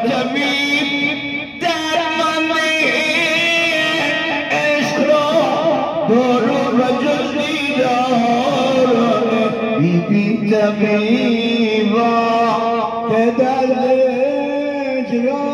طبیب درمان عشق را دارو و جز دیدار بی طبیبا که درد اجرا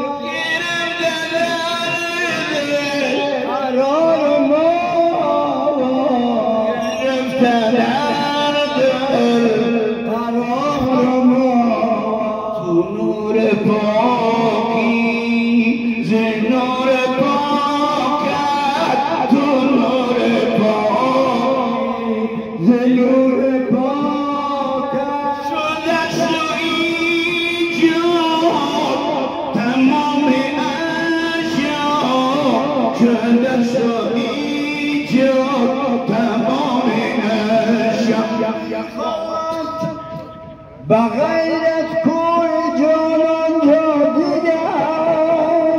بغیرت کوی جانان جا دیگر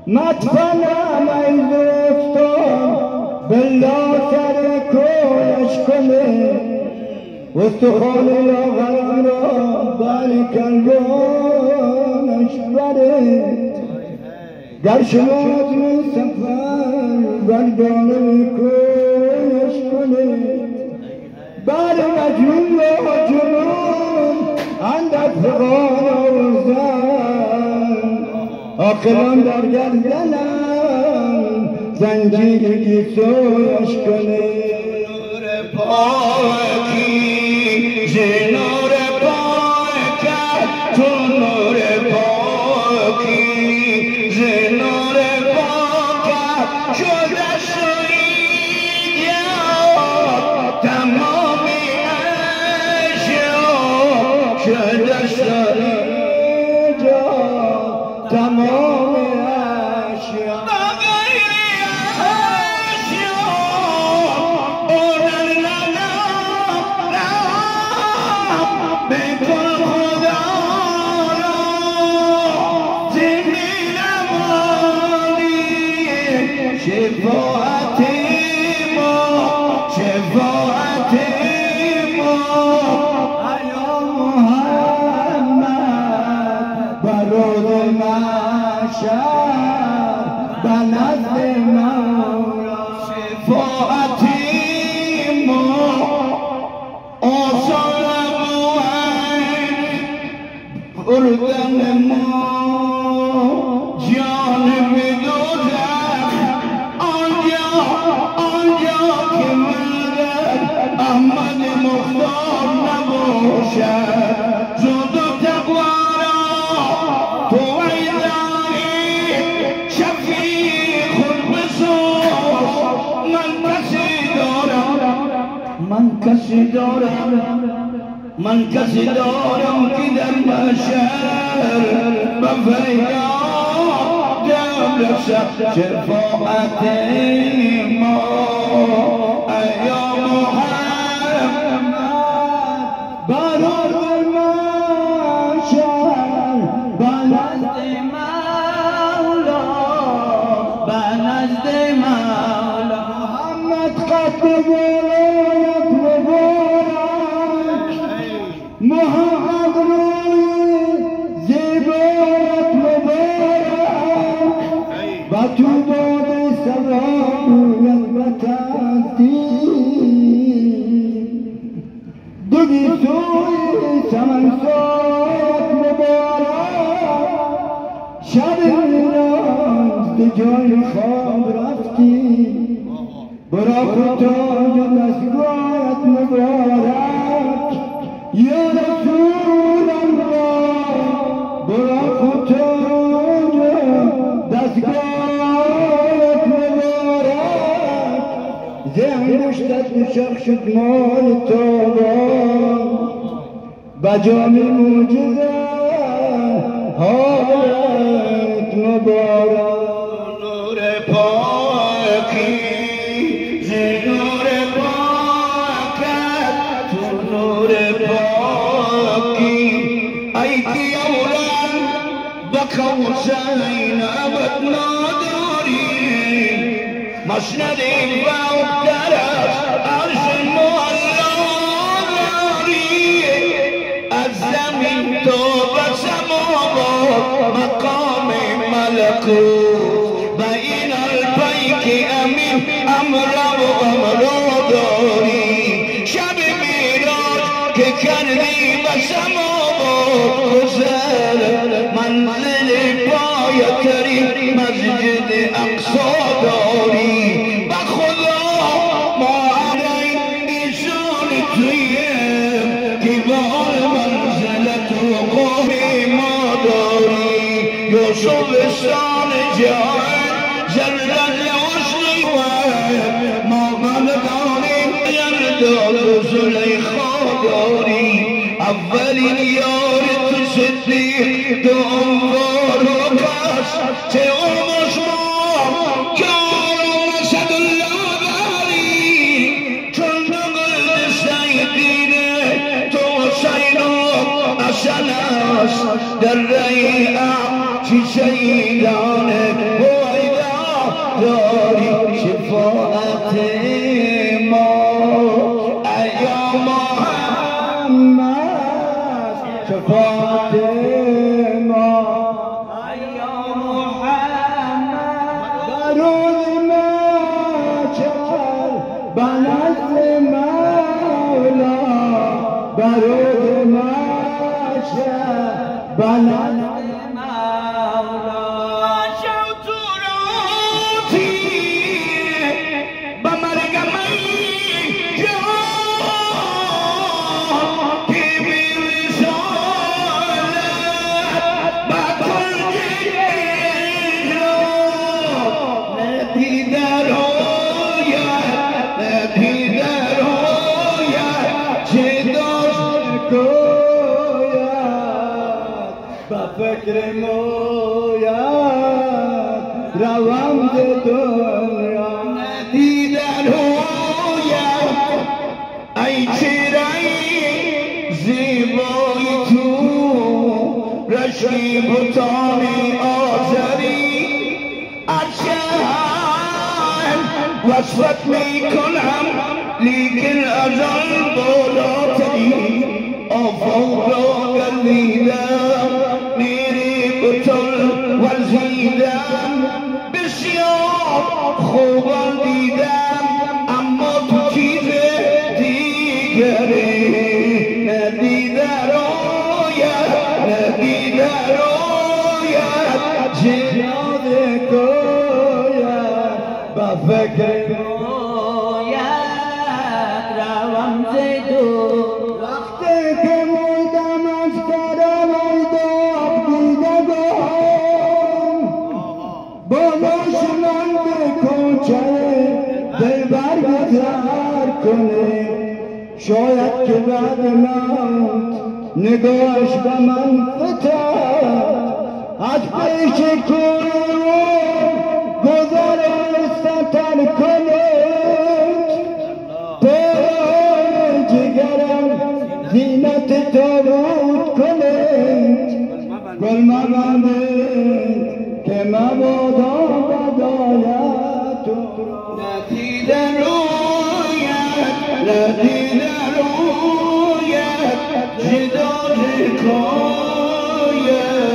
مطفنم ای دوستان بلا سر کویش کنه استخوان لاغرم را بر کلبانش بره در شما سفر گردان کویش کنه بر مجنون و جنون اندک فقان آوزن آخران در گردنم زنجیر گیسویش کنه نور پاکی نور پاکت تو نور پاکی نور پاکت شده شوید تمام اشیا شده شوید تمام اشیا من کسی دارم که در محشر بفریاد رسد شفاعت ما یا محمد برای محشر بنزد مولا بنزد مولا محمد قد محمد روی زیبایت مبارک و تو باد سلامویت بتاستی دوگی سوی سمنسایت مبارک شب میراز به جای خواب رفتی برا خطاج دستگاهت مبارک یا رسول الله برا خطاج دستگاهت مبارک ذهن مشتت مشخ شد مال تابان بجام موجزه حالت مبارک نور پاکی نور پاکت تو نور پاکی ای کی اولاد بکوزین ابد نداری مسند باو درست عرش معلا داری از زمین تو به سماوات مقام ملکوت بین البیک امین امر و امر داری شب میراج که کردی و سماوات گذر منزل پایتری مسجد اقصی داری و خدا ما ایشان تویم دیوار منزلت و قوم ما داری یوسف شان جهان جلال حسنی و ما بلدانیم یرداد و زلیخا داری اولین یار تو صدیق تو انوار و کس چه امش ما که آرامشد الله داری چون نقل سیدینه تو حسین و حسن است در ریعم چی شیدان بایدا داری شفاعت ما ایام شفاعت ما یا محمد درود ما چر بنزل مولا درود ما چر بنزل مولا شوتوراتی بمرگ من فکر مویت روم دنیا ندیدن رویت ای چرایی زیبای تو رشکی بطانی آزری ارشن وصفت میکنم لیکن ازان بالاتری آفاق را گردیدم میری بطل ورزیدم بسیار خوبان دیدم اما تو چیز دیگری ندیده رویت ندیده رویت جناد کویت با فکر مویت روم زدو وقتی که مویدم از کرم ایداب دیده گم با ماشنان به کنچه دلبر گذر کنه شاید که بعد موت نگاهش به من فتاد از پیش کنون گذر ستر کنید پر جگرم زینت تابوت کنید گل مبندید که مبادا بدایت ندیدن رویت ندیدن رویت جداد کویت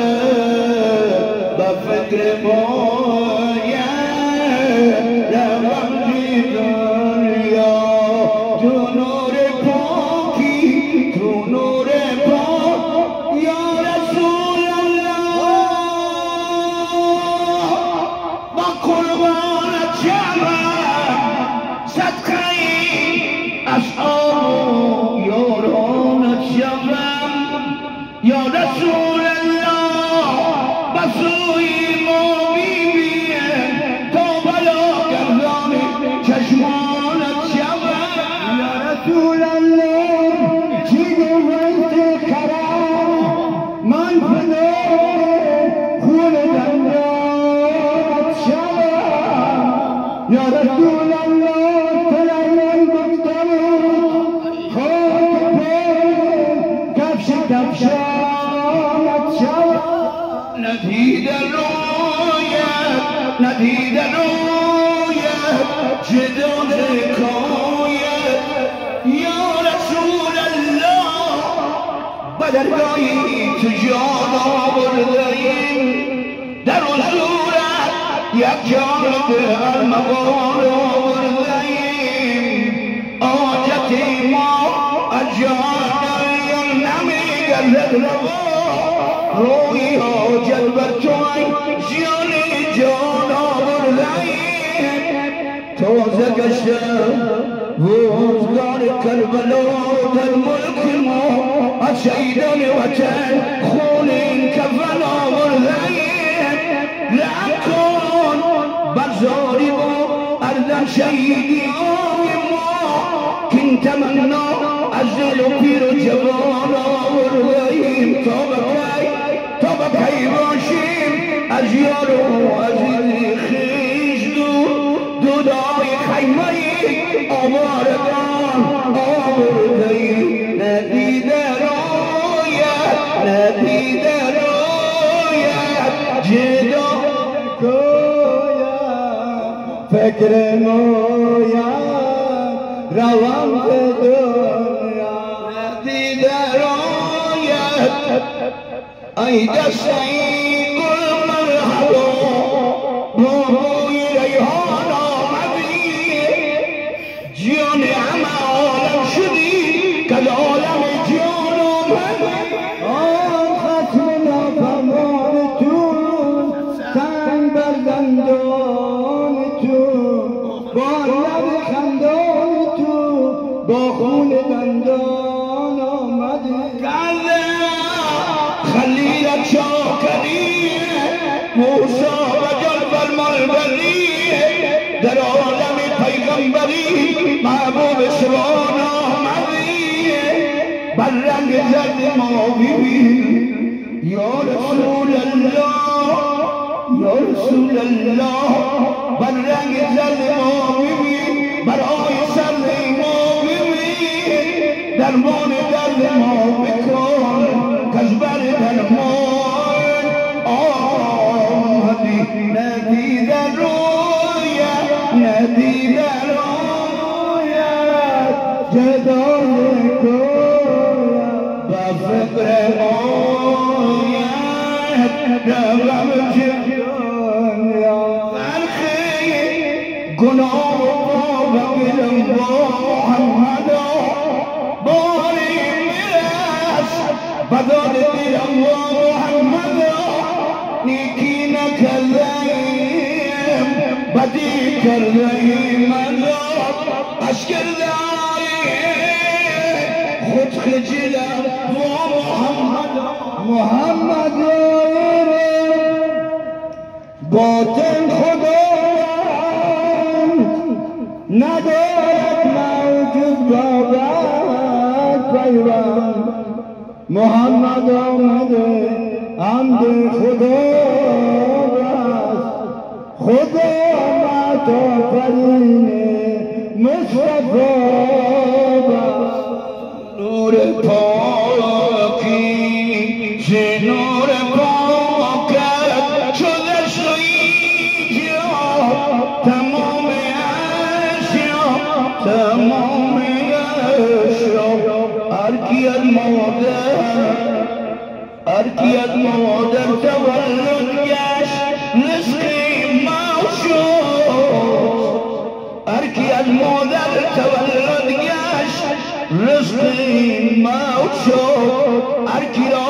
با فکر مایت روم بی دنیا تو نور پاکی تو نور پاک یا رسول الله با قربانت شوم صدقه اصحاب یارانت شوم یا رسول الله بسوی ما بیبیم تا بلا گردان چشمانت شوم یا رسول الله چی گوید کرم من فدای خون دندانت شوم یا رسول الله فلان گفتم خاک پای کفش کفشانت شوم ندیدن رویت ندیدن رویت جدال کویت یا رسول الله بله درگاهی تو جان آورده‌ایم در اون صورت یک جان در مقام آورده‌ایم حاجت ما از جان نمیگردد روا روی حاجت بر تو جان جان آورده‌ایم تازه گشته روزگار کربلا در ملک ما از شهیدان وطن خون این کفن آورده‌ایم لعن کن بر ظالم و اردن شهیدی ما که این تمنا از دل و پیر و جوان آورده‌ایم تا به کی باشیم از یار و عزیز خویش دودای خیمه آوردگان آورده‌ایم ندیده رویت جدا فکر موید روان به دنیا ندیده رویت ای دستی گل مرحبا با بوی ریحان آمدی جان همه عالم شدی که عالم جان آمدی آن ختم نافرمان تو تن بر دندان تو با لب خندان تو با خون دندان آمدی خلیل چاکری موسی و جلب الملبری در عالم پیغمبری محبوب سبحان آمدی بر رنگ زرد ما ببین یا رسول الله یا رسول الله بر رنگ زرد ما ببین برای سر ما ببین درمان درد ما بکن کز بر درمان آمدی ندیده رویت ندیده رویت جدال با فکر آیت روم دنیا فرخی گناه و بگیرم با محمد باری میرس بداد دیرم با محمد نیکی نکردیم بدی کردیم اش کردیم خود خجلم با محمد باطن خدا ندارد موجود بابد پیوند محمد آمده حمد خدا است خدا آمد آفرین مصطفی است نور پاکی ز نور پاکت شده شوی تمام اشیا تمام اشیا هرکی از مادر تولد گشت رزقی ما شد هرکی از مادر تولد گشت رزقی موت شد هرکی را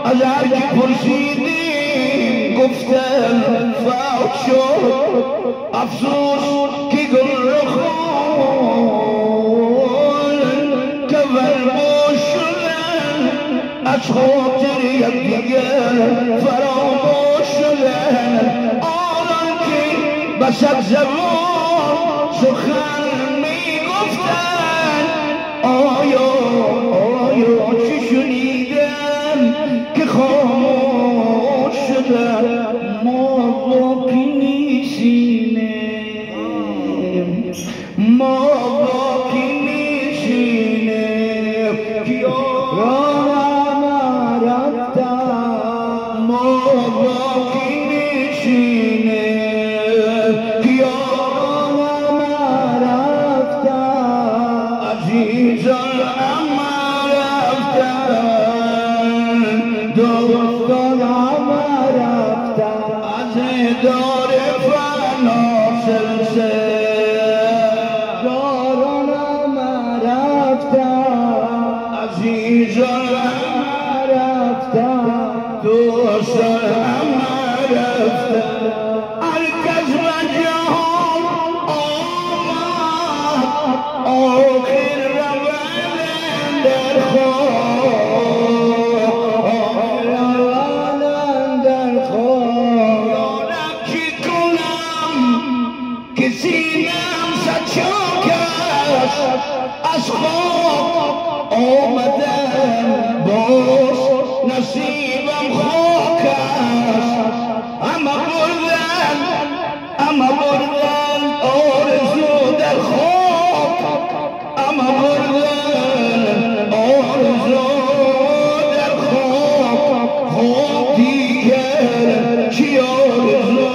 از هرکی پرسیدیم گفتن فوت شد افسوس که گل رخون که ورموش شدن از خاطر یکدیگر فراموش شدن آنان که به صد زبان سخن میگفتن آیا چه شنیدن که خاموش شدن ما باقی نیستیم ما باقی نیستیم ما باقی نیستیم دوستانم رفتن از دار فنا سلسله دارانم رفتن عزیزانم رفتن دوستانم رفتن هر کس و جهان آمد آخر روند در سینم سچاک است از خواب آمدم باز نصیبم خاک است اما بردن آرزو در خواب اما بردن آرزو در خواب خواب دیگر چی آرزو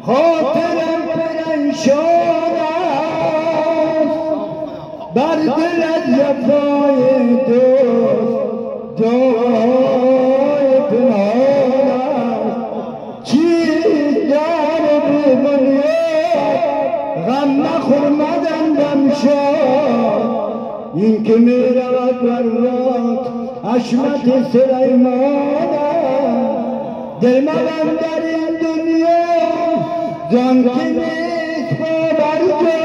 خاطرم پرنشان است بر دل از جفای دوست جای پنهان است چیز دار ببنیاد غم نخور مدندم شاد این که می رود بر وقت حشمت سلیمان است دل مبند در این دنیا زان که نیست باور جا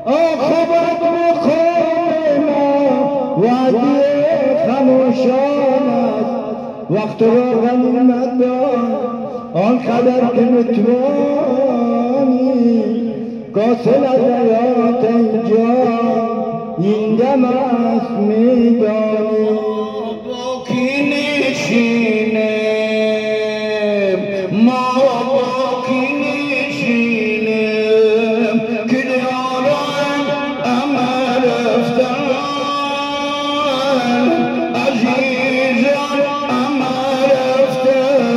آخبت مقام ما وعدی خموشان است وقت را غنیمت دان آن قدر که متوانی قاصل از حیات اینجا این دم است میدانی با کی نشینم ما با کی نشینم که دیاران اما رفتن عزیزان اما رفتن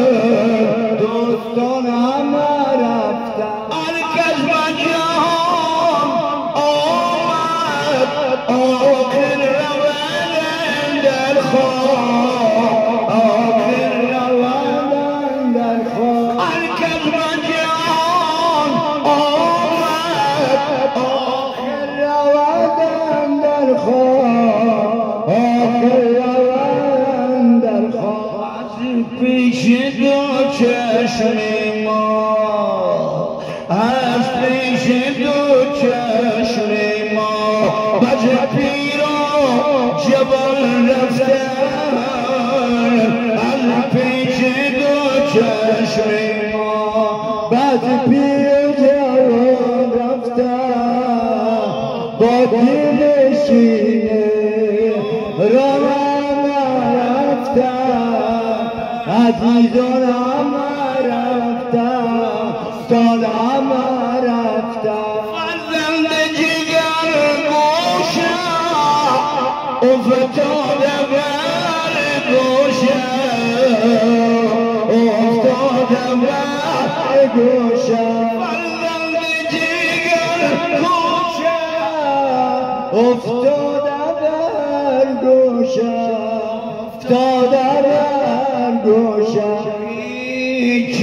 دوستان اما رفتن هر کس به جهان آمد آخر روند در خواب آخر روند در خواب هر کس به جهان آمد آخر روند در خواب آخر روند در خواب از پیش دو چشم ما از پیش دو چشم ما بج پیرا جبل رفتن از پیش دو چشم ما بعد پیر جوان رفتن با دل شینه روان رفتن عزیزان اما رفتن سال اما رفتن فرزند جگر گوشم افتاده بر گوشم افتاده بر گوشم فرزند جگر گوشم افتاده بر گوشم افتاده بر گوشم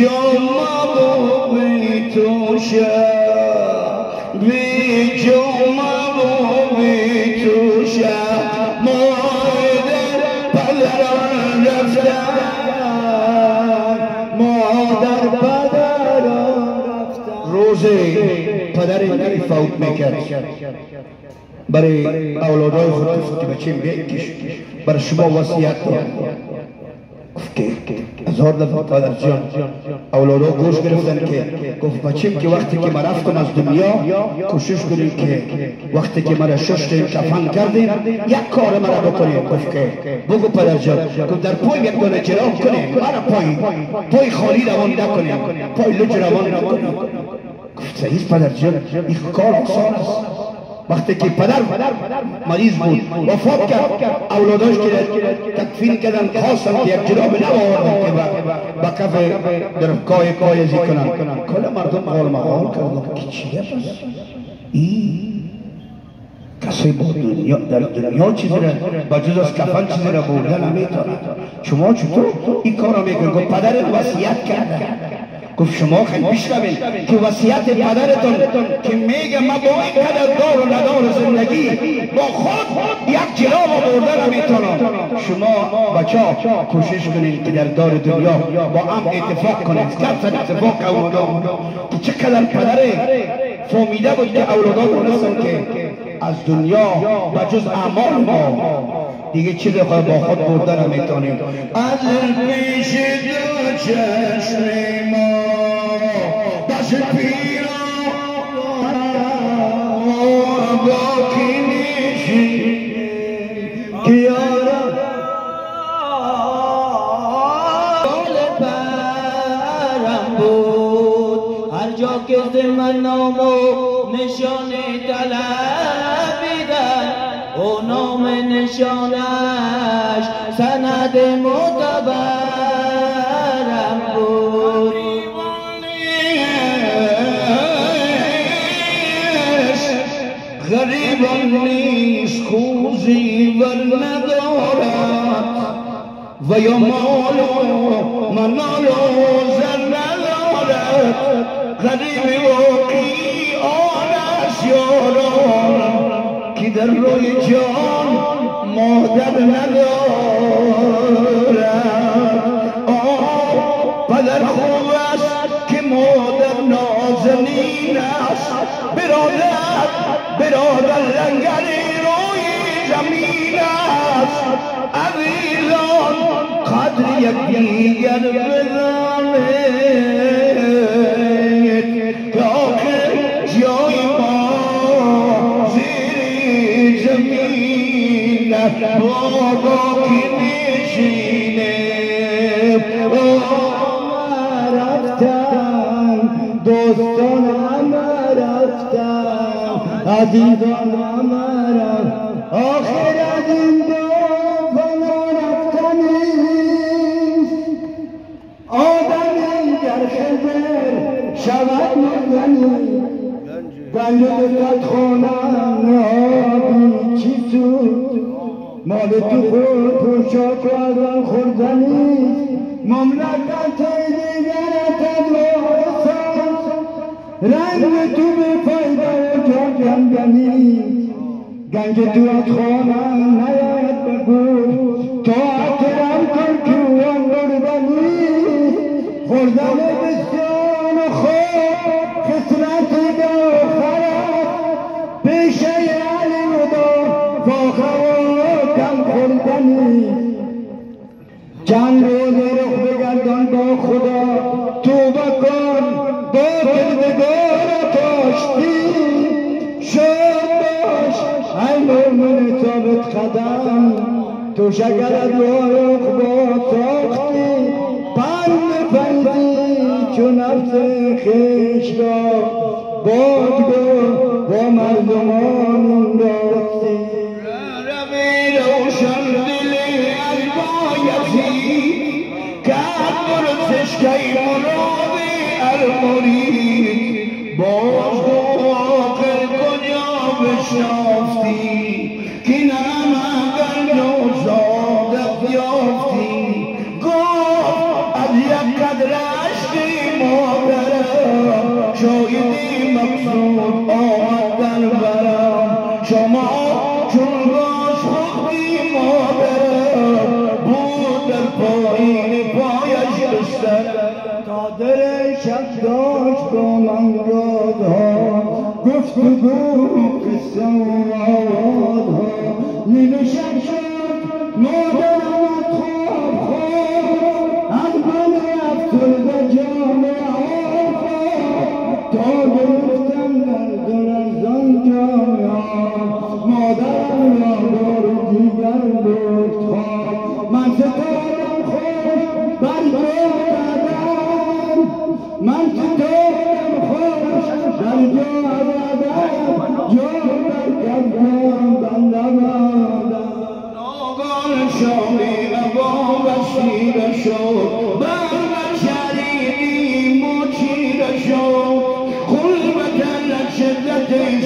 جمع بی توشم بی جمع بی توشم مادر پدران رفتن مادر پدران رفتن روز پدر اینی فوت میکرد برای اولادای خود گفت که بچه بیکش برای شما وصیت دارم گفت که هزار دفعه پدر جان اولادا گوش گرفتن که گفت بچیم که وقتی که ما رفتم از دنیا کوشش کنیم که وقتی که مرا ششتیم کفن کردیم یک کار مرا بکنیم گفت که بگو پدر جان گفت در پای یک دانه چراغ کنیم مرا پای خالی روان نکنیم پای لج روان نکنیم گفت صحیح پدر جان این کار آسان است وقتی که پدر مریض بود وفات کرد، اولاداش که تکفین کردن خواستن که یک جراب نباوردن که با کف درفکای پایزی کنن. کل مردم غال مغال کردن که چیه بس این کسی در دنیا چیزی را بجز از کفن چیزی را بردن نمیتونه. شما چطور این کار را میکنید؟ گفت پدرت وصیت کرده. گفت شما خیلی بشنوید که وصیت پدرتون که میگه ما با این قدر دار و ندار زندگی با خود یک جراب بردن نمیتونم. شما بچه کوشش کنید که در دار دنیا با هم اتفاق کنید. کسان اتفاق اولادان که چقدر پدره فهمیده بود که اولادان دونستن که از دنیا بجز اعمال ما دیگه چیزی با خود بردن نمیتونیم. از پیش دو چشم ما دست پیران باقی میشی که یارم بال برم بود هر جا که من نام و نشان طلبیدن او نام نشانش سند معتبرم بود. غریبان نیست خوزی ور ندارد و یا مال و منال و زر ندارد. غریبی واقعی آنش یاران که در روی جان مادر ندارد. پدر خوب است که مادر نازنین است. برادر لنگری روی زمین است. عزیزان قدر یک دیگر بدانید که آخر جای ما زیر زمین است. بابا کی نشینه رفتن دوستان همه رفتن عزیزان همه رفتن. آخر از این دو رفتن نیست. آدمی گر خضر شود مزنی گنج دلت خونم نابی چی سود. مال تو خود پوشاک و ازان خوردنی مملکت دیگرت از وارثان. رنگ تو به فایده و جان کندنی گنج تو از خونم نیاید بگو. تو احترام کن که اوان بردنی خوردن بسیار و خوب خسرت دو خراب پیشه علی و دو فاخر و کم خوردنی. چند روز رخ بگردان با خدا توبه کن با کردگار کاشتی. شاد باش ای مومن ثابت قدم تو شکرت لایق با ساختی. پند پندی چون نفس خویش را بادگو با مردمان انداختی. روی روشن دلی از بایدی کرد برسش که مرادی المرید. باز گو آخر کجا بشنافتی که نمه گنج و زادت یافتی. گفت از یک قدر عشقی مادرم شایدی مقصود آمد در برم. شما چون باز خودی مادرم بود در پایین پایش بستر. قادر شب داشت با من رادها گفتگو قصه و آوادها. نیل شب شد مادرم از خواب خورد از من افسرده جام آفا تا گرفتم در دل از آن جام آب. مادرم را دار دیگر برد خواب. من ستادم خوش بر من ستادم خوش در جا آبادم جا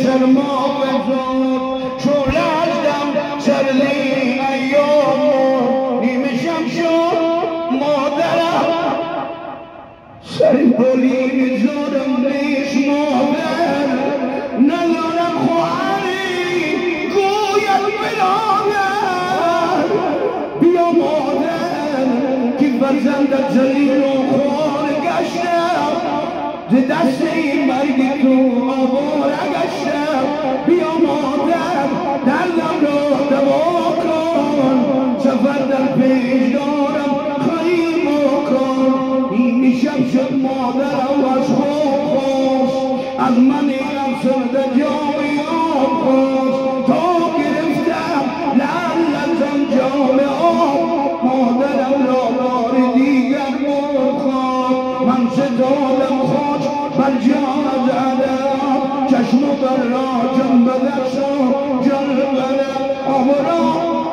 سرما بزار شعله از دم سرلی ایام نیمه شب شد مادرم سری بولی میذارم نیست مادر ندارم خواهری گوید برادر بیا مادر که فرزندت ذلیل و خوار گشتم ز دست این مرگ تو آواره گشتم بیا مادر دردم را دوا کن سفر در پیش دارم خواهی بکن این شب شد مادرم از خواب خواست از من افسرده جامی آب خواست تا گرفتم لعلتم جام آب مادرم را بار دیگر بخواد من ستادم خاک بر جان زدم چشم و بر را جان بدرسم جان بدم آب را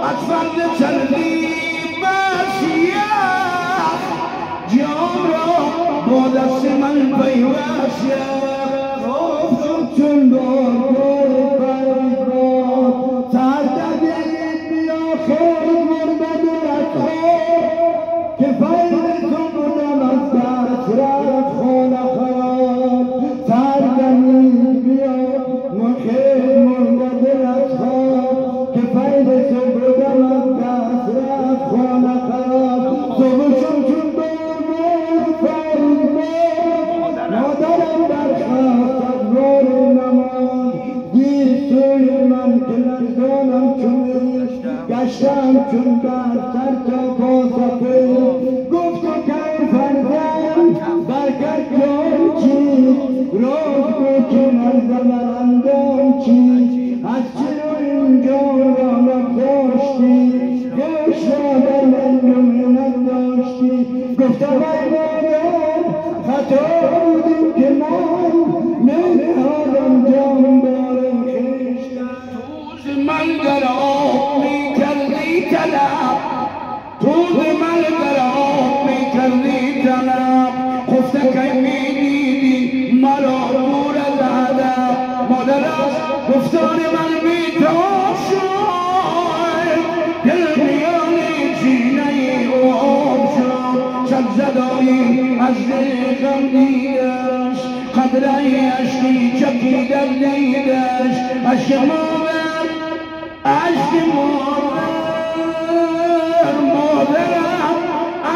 از فرد سردی بسیار جان را با دست من پیوسته چون بار فرزاد سردد بیا خود مربد رکھو که فیض تو بودم از دست رفت خانه خراب سردد بیا خود مربد رکھو که فیض تو بودم از دست رفت خانه خراب صبحشم چون مادرم برخواست از بار نماز دیر سوی من که لرزانم چون گشتم چون برتر تا پا سفید گفت و که فرزند برکت جان چیست راز گو که نزد اندام چیست از چرا اینجا را نگذاشتی گوش را در من منت داشتی گفتم ای مادر خطا بودیم که من نمی‌آدم جان بارم خویشتن توز من در آب می‌کردی طلب توز من در آب می‌کردی طلب خفته که می‌دیدی مرا دور از هدف مادر از گفتار من بی‌تاب شد دل میان سینه او آب شد شب زدایی از دل غم دیدش قدره عشقی چکیدن دیدش عشق مادر عشق مادر مادرم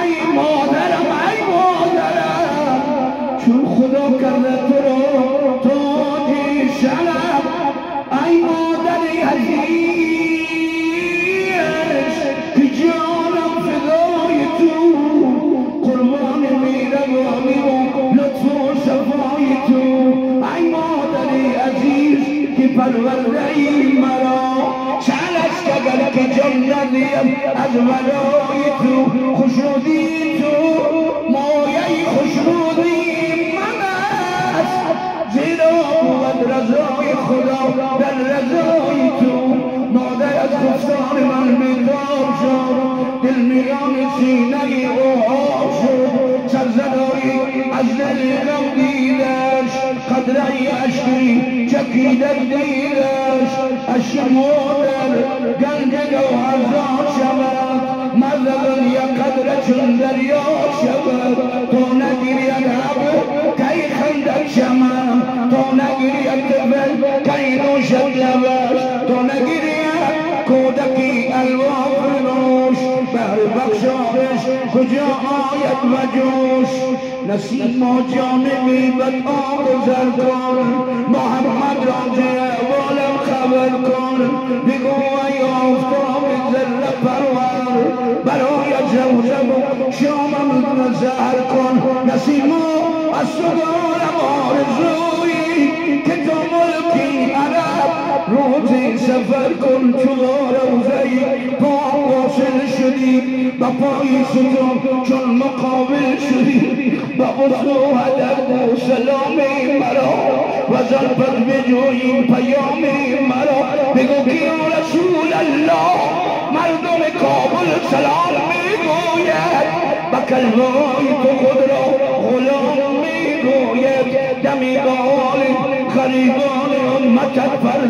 ای مادرم ای مادرم چون خدا کرده تو رو تاجی شرف ای مادر عزیز که جانم فدای تو قربان میروانی و لطف و صفای تو ای مادر عزیز که پرورده ای مرا چل است اگر که جان ندیم از ولای تو خوشنودی تو مایه خوشنودی من است زیرا بود رضای خدا در رضای تو مادر از گفتار من بیدار شد دل میان سینه او آب شد سرزدایی از دل غم دیدش قدره عشقی چکیدن دیدش عشق مادر گنج گوهرزاد شود مذهبن یک قدره چون دریا شود تو نگیرید لب کی خندد شمم تو نگیرید طفل کی نوشد لبش تو نگیرید کودکی الوا فروش بهر بخشایش کجا آید و جوش نسیم و جانبی بد آگذر کن محمد را جوالم خبر کن بگو ای آفتاب ذره پرور برای زوزم و شامم نظر کن نسیم از تو دارم آرزویی که تو ملکی عرب روزی سفر کن چو روزهی پا واصل شدی با پای ستون چون مقابل شدی با غسل و هدف و سلام مرا و ضربت بجوی پیام مرا بگو که یا رسول الله مردم کابل سلام میگوید با کلمای تو خود را غلام میگوید دمی بال خریدان امتت فرزند